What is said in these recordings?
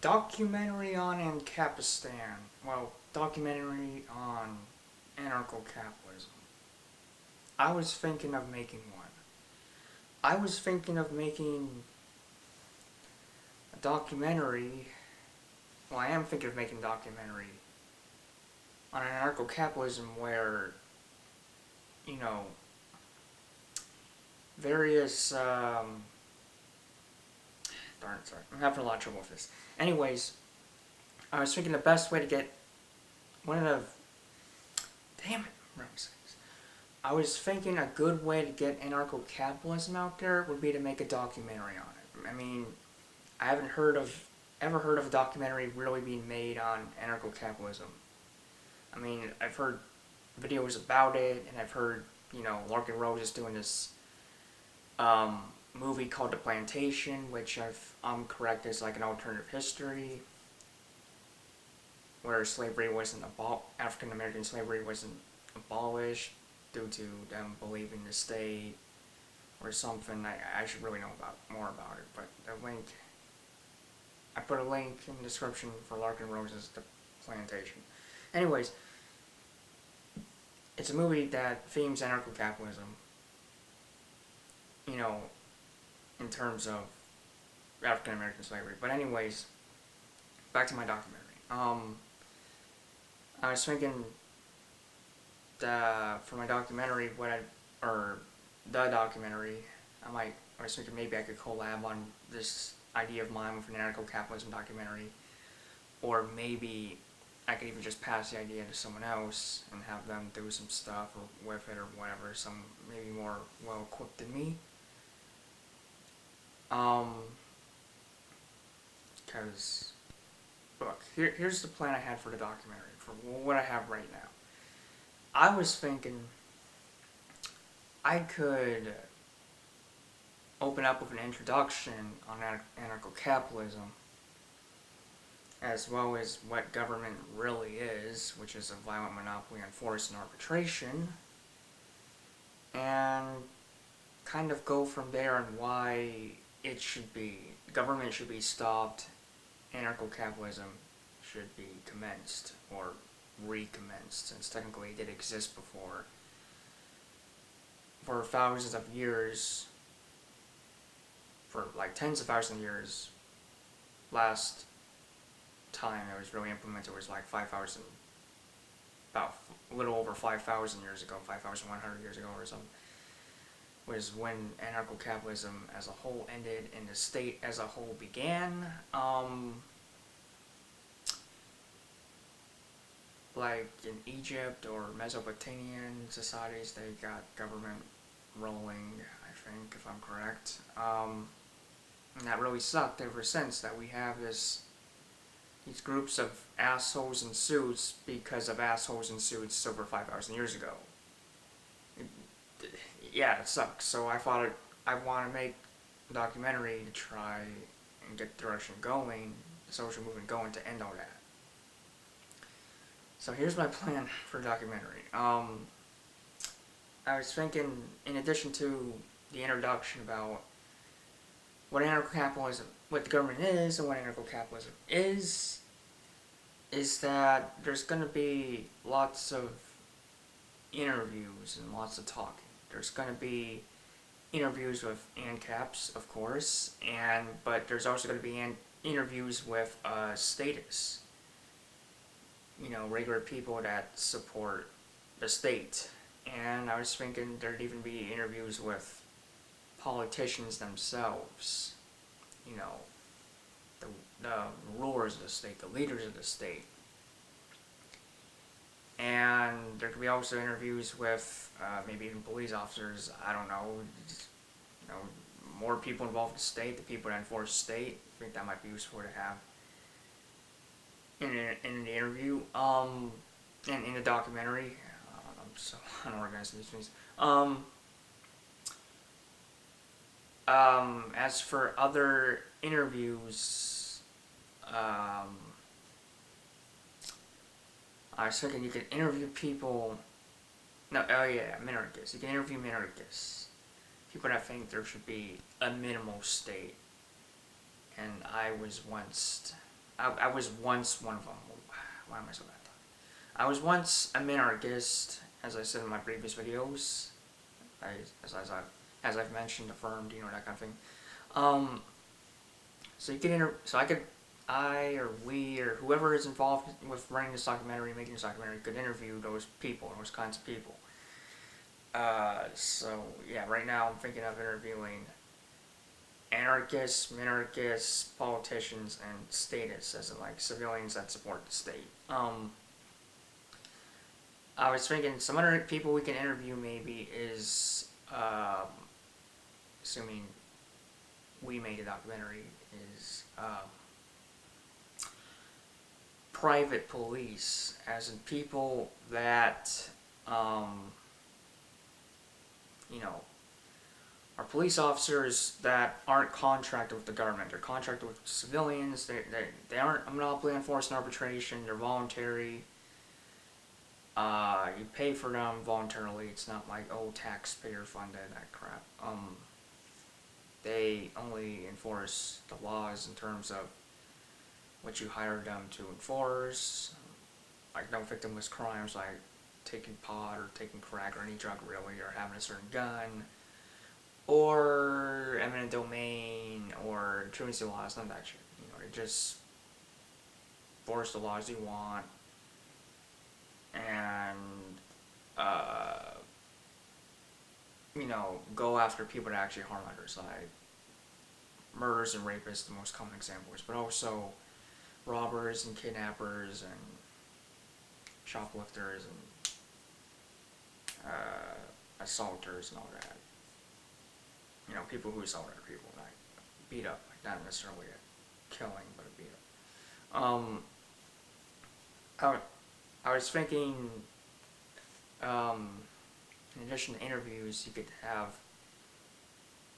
Documentary on Ancapistan. Well, documentary on Anarcho-Capitalism. I was thinking of making one. I was thinking of making a documentary. Well, I am thinking of making a documentary on anarcho-capitalism where, you know, various, darn, sorry, I'm having a lot of trouble with this. Anyways, I was thinking the best way to get one of the, damn it, Ramses. I was thinking a good way to get anarcho-capitalism out there would be to make a documentary on it. I mean, I haven't ever heard of a documentary really being made on anarcho-capitalism. I mean, I've heard videos about it, and I've heard, Larken is doing this movie called The Plantation, which I'm correct is like an alternative history, where slavery wasn't African American slavery wasn't abolished due to them believing the state or something. I should really know more about it, but I put a link in the description for Larken Rose's The Plantation. Anyways, it's a movie that themes anarcho-capitalism, in terms of African American slavery. But anyways, back to my documentary. I was thinking for my documentary, I was thinking maybe I could collab on this idea of mine with an anarcho-capitalism documentary, or maybe I could even just pass the idea to someone else and have them do some stuff with it or whatever, some maybe more well equipped than me. Because, look, here's the plan I had for the documentary, for what I have right now. I was thinking I could open up with an introduction on anarcho-capitalism, as well as what government really is, which is a violent monopoly on force and arbitration, and kind of go from there on why government should be stopped, anarcho-capitalism should be commenced, or recommenced, since technically it did exist before, for thousands of years, for like tens of thousands of years. Last time it was really implemented was like about a little over 5,000 years ago, 5,100 years ago or something, was when anarcho-capitalism as a whole ended and the state as a whole began. Like in Egypt or Mesopotamian societies, they got government rolling, I think, if I'm correct. And that really sucked ever since, that we have these groups of assholes in suits because of assholes in suits over 5,000 years ago. Yeah, it sucks. So I thought I want to make a documentary to try and get the direction going, the social movement going, to end all that. So here's my plan for a documentary. I was thinking, in addition to the introduction about what anarcho-capitalism, what the government is and what anarcho-capitalism is that there's going to be lots of interviews and lots of talking. There's going to be interviews with ANCAPs, of course, but there's also going to be interviews with statists, regular people that support the state. And I was thinking there'd even be interviews with politicians themselves, the rulers of the state, the leaders of the state. And there could be also interviews with maybe even police officers, I don't know, more people involved in the state, the people that enforce the state. I think that might be useful to have in the interview, and in the documentary. I'm so unorganized in these things. As for other interviews, I was thinking you could interview people. No, oh yeah, minarchists. You can interview minarchists. People that think there should be a minimal state. And I was once I was once one of them. Why am I so bad? I was once a minarchist, as I said in my previous videos. As I've mentioned, affirmed, that kind of thing. So you can I or we or whoever is involved with running this documentary, making this documentary, could interview those people, those kinds of people. So yeah, right now I'm thinking of interviewing anarchists, minarchists, politicians, and statists, as in like civilians that support the state. I was thinking some other people we can interview maybe is, assuming we made a documentary, is private police, as in people that, are police officers that aren't contracted with the government. They're contracted with civilians. They aren't a monopoly on force and arbitration. They're voluntary. You pay for them voluntarily. It's not like, taxpayer funded, that crap. They only enforce the laws in terms of what you hire them to enforce. Like no victimless crimes like taking pot or taking crack or any drug really, or having a certain gun, or eminent domain, or truancy laws, none of that shit. They just enforce the laws you want, and go after people that actually harm others, like murders and rapists, the most common examples, but also robbers and kidnappers and shoplifters and assaulters and all that. People who assault other people, like beat up, like not necessarily a killing, but a beat up. I was thinking, in addition to interviews,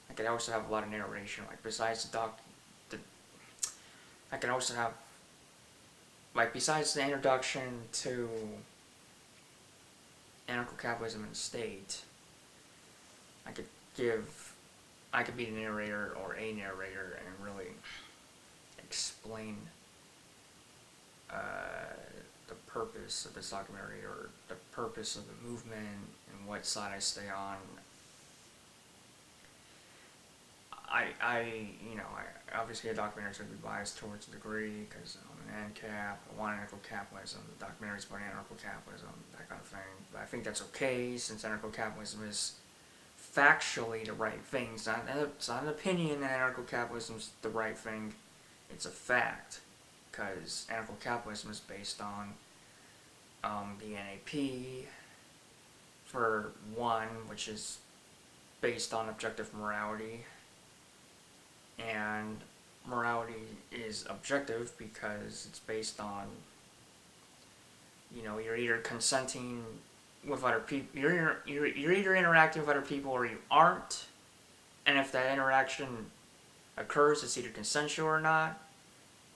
I could also have a lot of narration, like besides I could also have, like besides the introduction to anarcho-capitalism and the state, I could be the narrator or a narrator and really explain the purpose of this documentary, or the purpose of the movement and what side I stay on. I obviously a documentary is going to be biased towards a degree because I'm an ANCAP, I want anarcho-capitalism, the documentary is about anarcho-capitalism, that kind of thing. But I think that's okay since anarcho-capitalism is factually the right thing. It's not an opinion that anarcho-capitalism is the right thing, it's a fact. Because anarcho-capitalism is based on the NAP, for one, which is based on objective morality. And morality is objective because it's based on, you're either consenting with other people, you're either interacting with other people or you aren't. And if that interaction occurs, it's either consensual or not.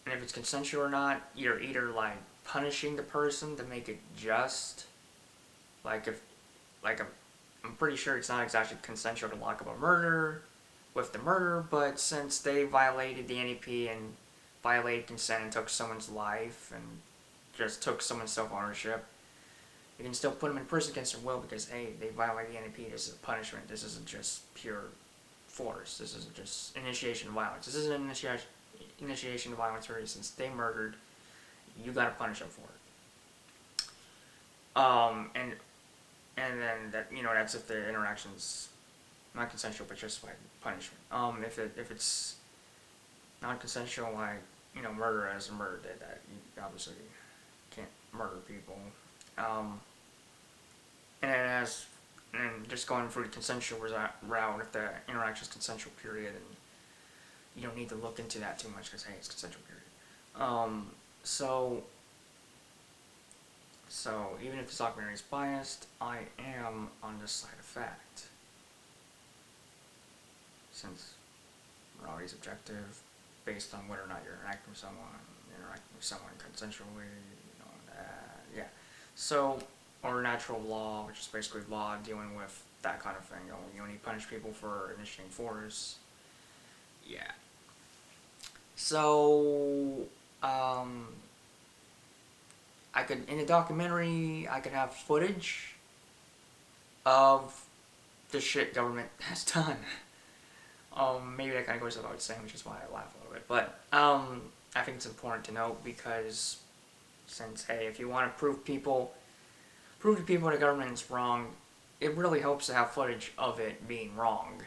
And if it's consensual or not, you're either like punishing the person to make it just. I'm pretty sure it's not exactly consensual to lock up a murderer with the murder, but since they violated the NEP and violated consent and took someone's life and just took someone's self-ownership, you can still put them in prison against their will because, hey, they violated the NEP, this is a punishment, this isn't just pure force, this isn't just initiation of violence, this isn't an initiation of violence for since they murdered, you gotta punish them for it. And then that, that's if the interaction's not consensual, but just like punishment. If it's non-consensual, like, murder as a murder did, that you obviously can't murder people. And just going through the consensual route, if the interaction's consensual, period, and you don't need to look into that too much because, hey, it's consensual, period. So even if the documentary is biased, I am on the side of fact. Since morality is objective, based on whether or not you're interacting with someone consensually, yeah. So, or natural law, which is basically law dealing with that kind of thing. You only punish people for initiating force. Yeah. So, I in the documentary, I could have footage of the shit government has done. Maybe that kind of goes without saying, which is why I laugh a little bit. But I think it's important to note because since, hey, if you want to prove to people the government is wrong, it really helps to have footage of it being wrong.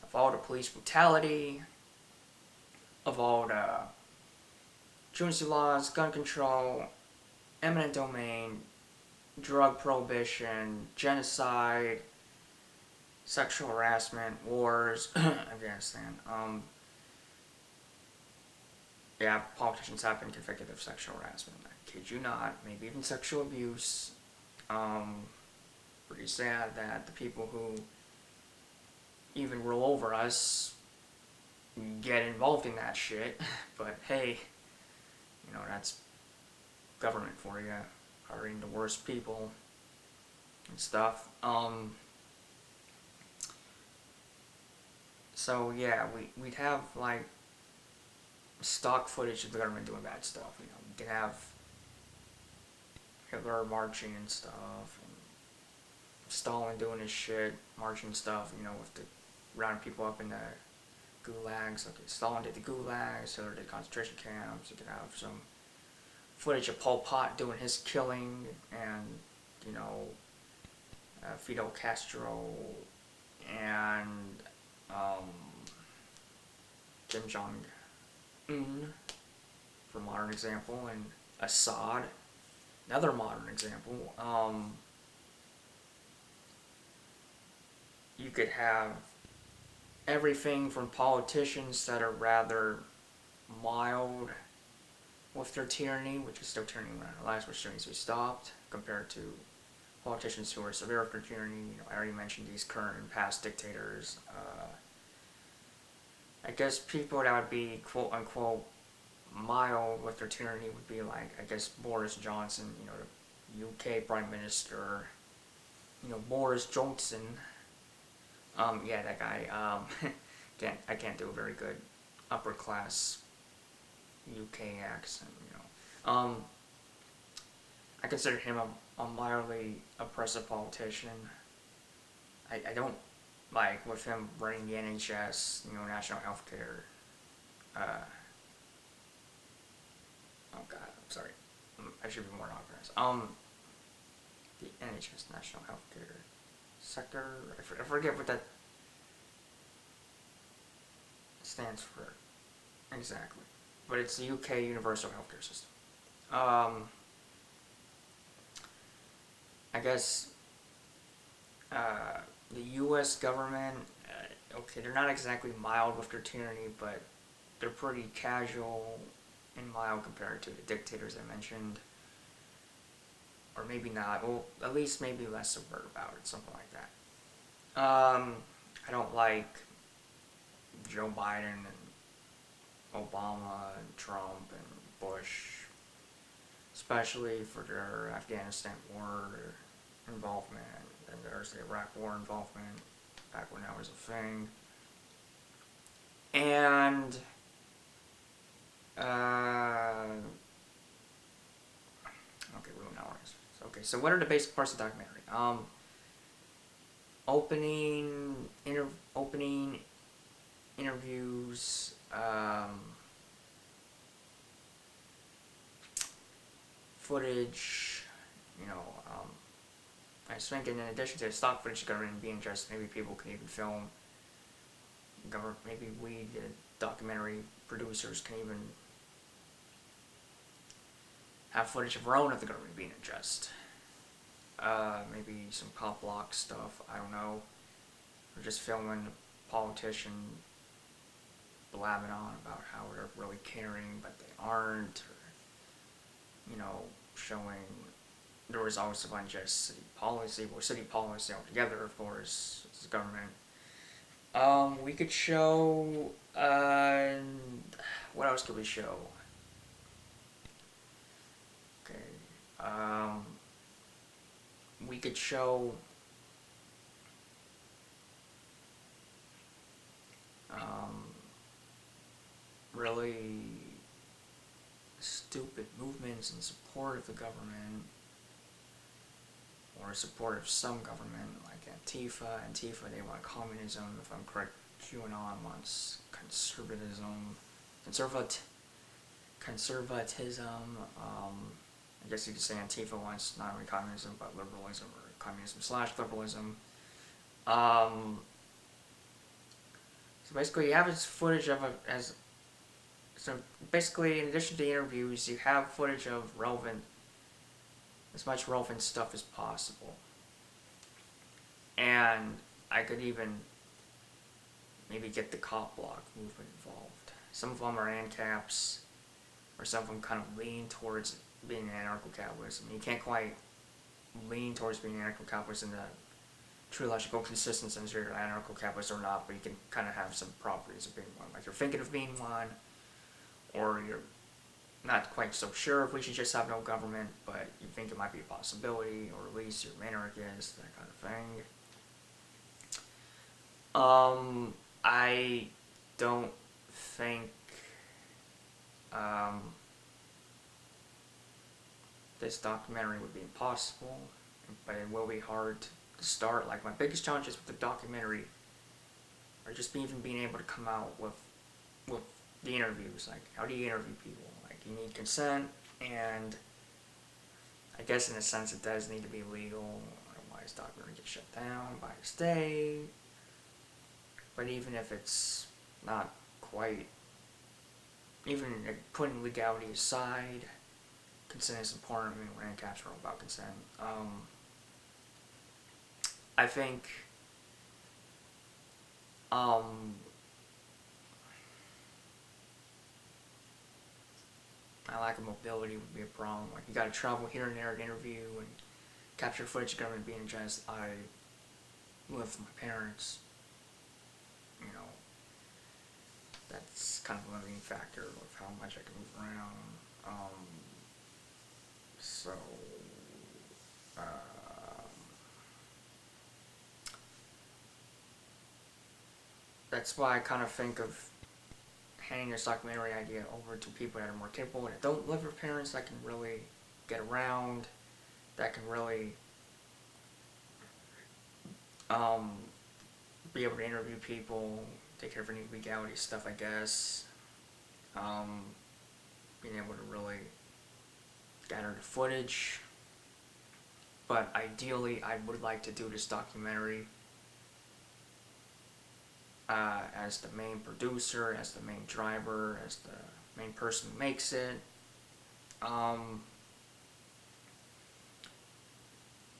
Of all the police brutality, of all the truancy laws, gun control, eminent domain, drug prohibition, genocide, sexual harassment, wars, Afghanistan. Yeah, politicians have been convicted of sexual harassment. I kid you not. Maybe even sexual abuse. Pretty sad that the people who even rule over us get involved in that shit. But hey, that's government for you. Hiring the worst people and stuff. So yeah, we'd have like stock footage of the government doing bad stuff. We could have Hitler marching and stuff, and Stalin doing his shit, marching stuff. With the rounding people up in the gulags. Okay, Stalin did the gulags, Hitler did concentration camps. You could have some footage of Pol Pot doing his killing, and Fidel Castro and Kim Jong-un, for a modern example, and Assad, another modern example. You could have everything from politicians that are rather mild with their tyranny, which is still tyranny when it lies, which still needs to be stopped, compared to politicians who are severe with their tyranny. I already mentioned these current and past dictators. I guess people that would be quote unquote mild with their tyranny would be like, I guess, Boris Johnson, the UK Prime Minister, Boris Johnson. Yeah, that guy. I can't do a very good upper class UK accent. I consider him a mildly oppressive politician. I don't like with him running the NHS, national health care. Oh God, I'm sorry. I should be more organized. The NHS, national health care sector. I forget what that stands for exactly, but it's the UK universal healthcare system. I guess the U.S. government, okay, they're not exactly mild with their tyranny, but they're pretty casual and mild compared to the dictators I mentioned. Or maybe not, well, at least maybe less overt about it, something like that. I don't like Joe Biden and Obama and Trump and Bush, especially for their Afghanistan war involvement, and there's the Iraq war involvement, back when that was a thing. And, okay, we don't know what it is. Okay, so what are the basic parts of the documentary? Opening interviews, footage, I was thinking in addition to the stock footage the government being just, maybe people can even film, maybe we, the documentary producers, can even have footage of our own of the government being unjust. Maybe some cop block stuff, I don't know. Or just filming a politician blabbing on about how they're really caring, but they aren't. Or, showing the results of unjust city policy, or city policy altogether, of course, it's the government. We could show, what else could we show? Okay, we could show, really stupid movements in support of the government, or support of some government, like Antifa. Antifa, they want communism. If I'm correct, QAnon wants conservatism. Conservatism. I guess you could say Antifa wants not only communism, but liberalism, or communism / liberalism. So basically, you have this footage of so basically, in addition to interviews, you have footage of as much relevant stuff as possible. And I could even maybe get the cop block movement involved. Some of them are ANCAPs, or some of them kind of lean towards being anarcho-capitalism. You can't quite lean towards being anarcho-capitalist in the true logical consistency of you're anarcho-capitalist or not, but you can kind of have some properties of being one. Like you're thinking of being one, or you're not quite so sure if we should just have no government, but you think it might be a possibility, or at least you're anarchist, that kind of thing. I don't think this documentary would be impossible, but it will be hard to start. Like, my biggest challenges with the documentary are just even being able to come out with the interviews. Like, how do you interview people? Like, you need consent, and I guess in a sense it does need to be legal, otherwise the documentary gets shut down by the state. But even if it's not quite, even putting legality aside, consent is important. I mean, we're ANCAPs are all about consent. I think my lack of mobility would be a problem. Like, you gotta travel here and there to interview and capture footage of government being unjust. I live with my parents. You know, that's kind of a limiting factor of how much I can move around. So, that's why I kind of think of handing this documentary idea over to people that are more capable, that don't live with parents, that can really get around, that can really be able to interview people, take care of any legality stuff, I guess. Being able to really gather the footage. But ideally, I would like to do this documentary as the main producer, as the main driver, as the main person who makes it.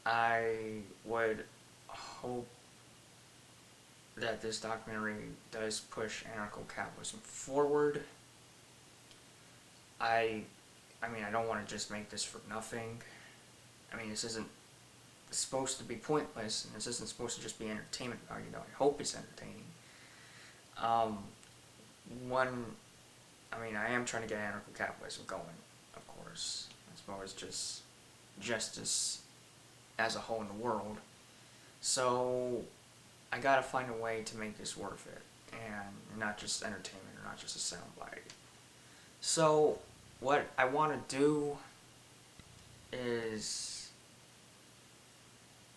I would hope that this documentary does push anarcho-capitalism forward. I mean, I don't want to just make this for nothing. I mean, this isn't supposed to be pointless, and this isn't supposed to just be entertainment value, though. I hope it's entertaining. I mean, I am trying to get anarcho-capitalism going, of course, as well as just justice as a whole in the world. So, I gotta find a way to make this worth it, and not just entertainment, or not just a soundbite. So, what I want to do is,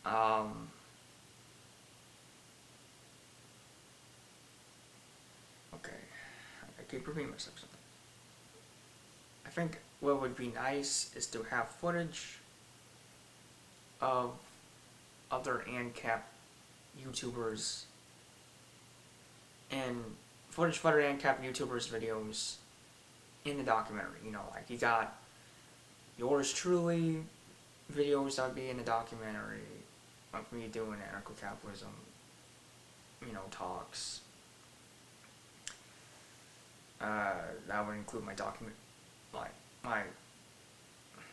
okay, I keep repeating myself something. I think what would be nice is to have footage of other ANCAP YouTubers and footage of other ANCAP YouTubers' videos in the documentary. You know, like, you got yours truly videos that would be in the documentary of me doing anarcho-capitalism, you know, talks. That would include my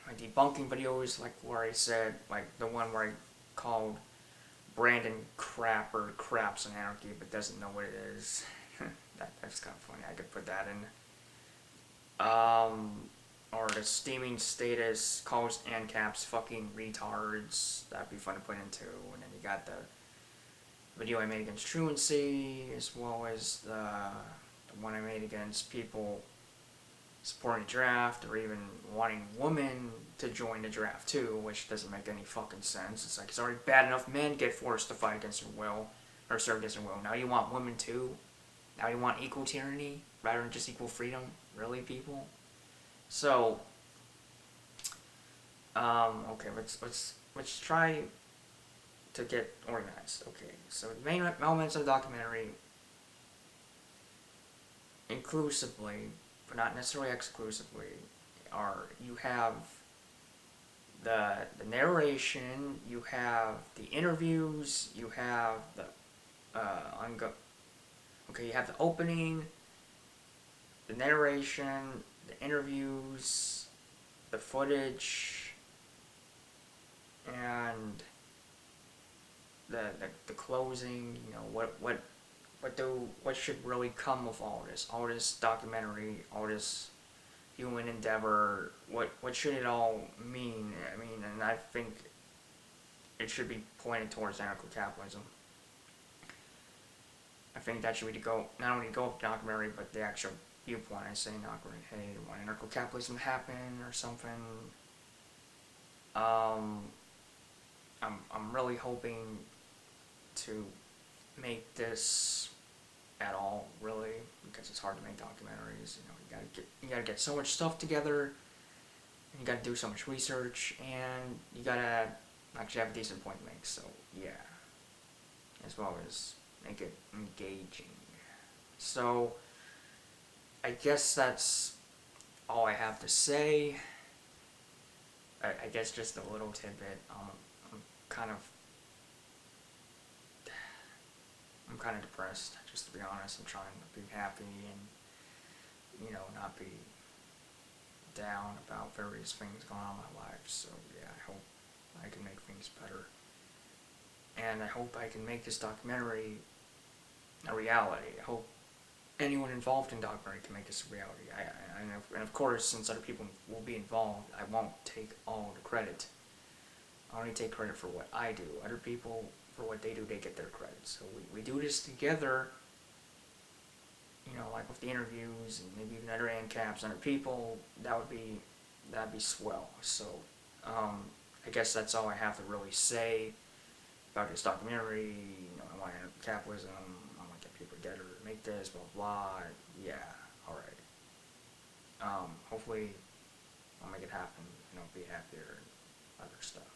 my debunking videos, like where I said, like the one where I called Brandon crap, or craps in anarchy, but doesn't know what it is. That's kind of funny. I could put that in. Or the steaming status calls ANCAPs fucking retards. That'd be fun to put into. And then you got the video I made against truancy, as well as the one I made against people supporting the draft, or even wanting women to join the draft too, which doesn't make any fucking sense. It's like, it's already bad enough men get forced to fight against their will, or serve against their will. Now you want women too? Now you want equal tyranny rather than just equal freedom? Really, people? So, okay, let's try to get organized. Okay, so the main elements of the documentary, inclusively, but not necessarily exclusively, are you have the narration, you have the interviews, you have the you have the opening, the narration, the interviews, the footage, and the closing. You know, what should really come of all this documentary, all this human endeavor, what should it all mean? I mean, and I think it should be pointed towards anarcho-capitalism. I think that should be not only to go with the documentary, but the actual viewpoint. I say not going, hey, why anarcho-capitalism happen or something. I'm really hoping to make this at all, really, because it's hard to make documentaries. You know, you gotta get so much stuff together, and you gotta do so much research, and you gotta actually have a decent point to make. So yeah, as well as make it engaging. So I guess that's all I have to say. I guess just a little tidbit. I'm kind of depressed, just to be honest. I'm trying to be happy and, you know, not be down about various things going on in my life. So yeah, I hope I can make things better. And I hope I can make this documentary a reality. I hope anyone involved in documentary can make this a reality. And of course, since other people will be involved, I won't take all the credit. I only take credit for what I do. Other people, for what they do, they get their credit. So we do this together, you know, like with the interviews and maybe even other ANCAPs, other people. That'd be swell. So I guess that's all I have to really say about this documentary. You know, I want capitalism. I want to get people together to make this, blah blah. Yeah, all right. Hopefully, I'll make it happen. You know, be happier and other stuff.